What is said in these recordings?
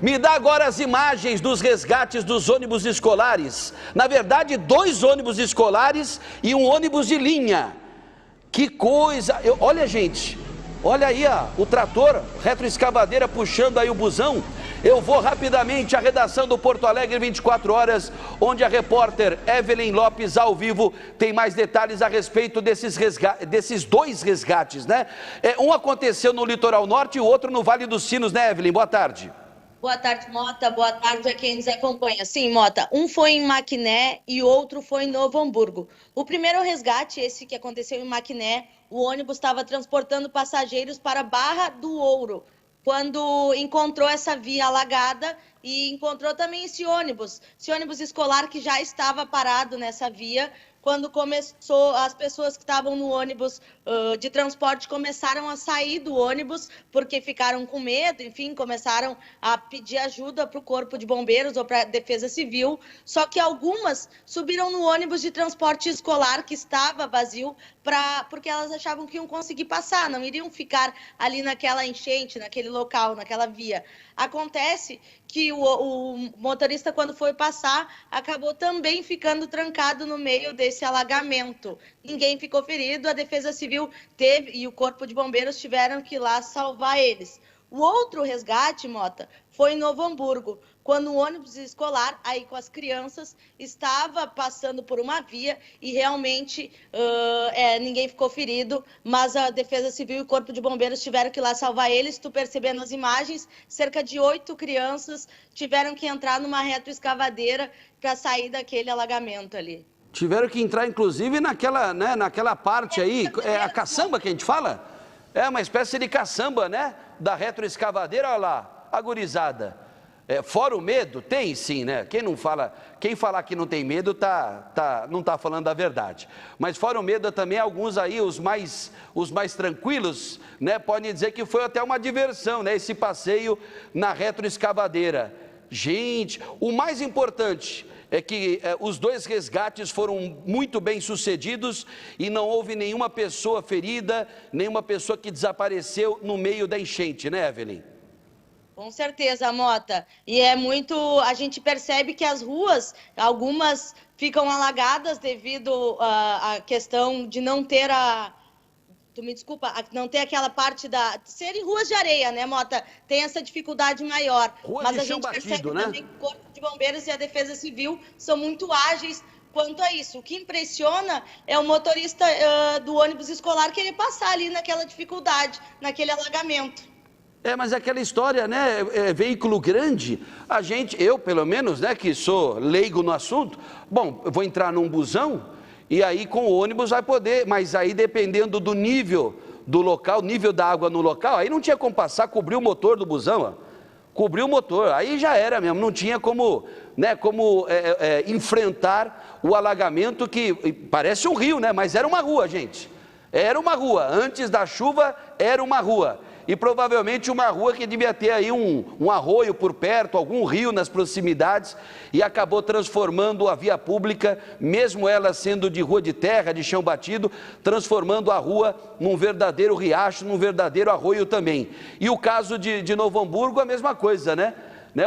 Me dá agora as imagens dos resgates dos ônibus escolares. Na verdade, 2 ônibus escolares e um ônibus de linha. Que coisa! Olha, gente, olha aí o trator, retroescavadeira puxando aí o busão. Eu vou rapidamente à redação do Porto Alegre 24 horas, onde a repórter Evelyn Lopes, ao vivo, tem mais detalhes a respeito desses 2 resgates, né? Um aconteceu no litoral norte e o outro no Vale dos Sinos, né, Evelyn? Boa tarde. Boa tarde, Mota. Boa tarde a quem nos acompanha. Sim, Mota, um foi em Maquiné e o outro foi em Novo Hamburgo. O primeiro resgate, esse que aconteceu em Maquiné, o ônibus estava transportando passageiros para Barra do Ouro, quando encontrou essa via alagada e encontrou também esse ônibus escolar que já estava parado nessa via. Quando começou, as pessoas que estavam no ônibus de transporte começaram a sair do ônibus porque ficaram com medo, enfim, começaram a pedir ajuda para o Corpo de Bombeiros ou para a Defesa Civil, só que algumas subiram no ônibus de transporte escolar que estava vazio, porque elas achavam que iam conseguir passar, não iriam ficar ali naquela enchente, naquele local, naquela via. Acontece que o motorista, quando foi passar, acabou também ficando trancado no meio desse alagamento. Ninguém ficou ferido, a Defesa Civil teve e o Corpo de Bombeiros tiveram que ir lá salvar eles. O outro resgate, Mota, foi em Novo Hamburgo, quando um ônibus escolar, aí com as crianças, estava passando por uma via e realmente ninguém ficou ferido, mas a Defesa Civil e o Corpo de Bombeiros tiveram que ir lá salvar eles. Tu percebendo nas imagens, cerca de 8 crianças tiveram que entrar numa retroescavadeira para sair daquele alagamento ali. Tiveram que entrar, inclusive, naquela parte aí, a caçamba que a gente fala? É uma espécie de caçamba, né? Da retroescavadeira, olha lá, a gurizada. Fora o medo, tem sim, né? Quem falar que não tem medo, não está falando a verdade. Mas fora o medo também, alguns aí, os mais tranquilos, né? Podem dizer que foi até uma diversão, né? Esse passeio na retroescavadeira. Gente, o mais importante é que os 2 resgates foram muito bem sucedidos e não houve nenhuma pessoa ferida, nenhuma pessoa que desapareceu no meio da enchente, né, Evelyn? Com certeza, Mota. E a gente percebe que as ruas, algumas ficam alagadas devido à questão de não ter não ter aquela parte serem ruas de areia, né, Mota? Tem essa dificuldade maior. Mas a gente percebe também que o Corpo de Bombeiros e a Defesa Civil são muito ágeis quanto a isso. O que impressiona é o motorista do ônibus escolar querer passar ali naquela dificuldade, naquele alagamento. Mas aquela história, né, veículo grande, eu pelo menos, né, que sou leigo no assunto, bom, eu vou entrar num busão, e aí com o ônibus vai poder, mas aí dependendo do nível do local, nível da água no local, aí não tinha como passar, cobriu o motor do busão, ó. Cobriu o motor, aí já era mesmo, não tinha como, né, enfrentar o alagamento que parece um rio, né, mas era uma rua, gente, era uma rua, antes da chuva era uma rua. E provavelmente uma rua que devia ter aí um arroio por perto, algum rio nas proximidades, e acabou transformando a via pública, mesmo ela sendo de rua de terra, de chão batido, transformando a rua num verdadeiro riacho, num verdadeiro arroio também. E o caso de Novo Hamburgo, a mesma coisa, né?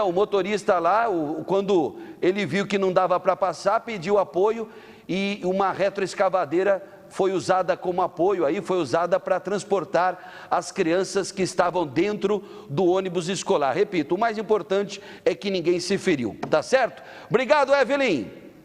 O motorista lá, quando ele viu que não dava para passar, pediu apoio e uma retroescavadeira foi usada como apoio, aí foi usada para transportar as crianças que estavam dentro do ônibus escolar. Repito, o mais importante é que ninguém se feriu, tá certo? Obrigado, Evelyn.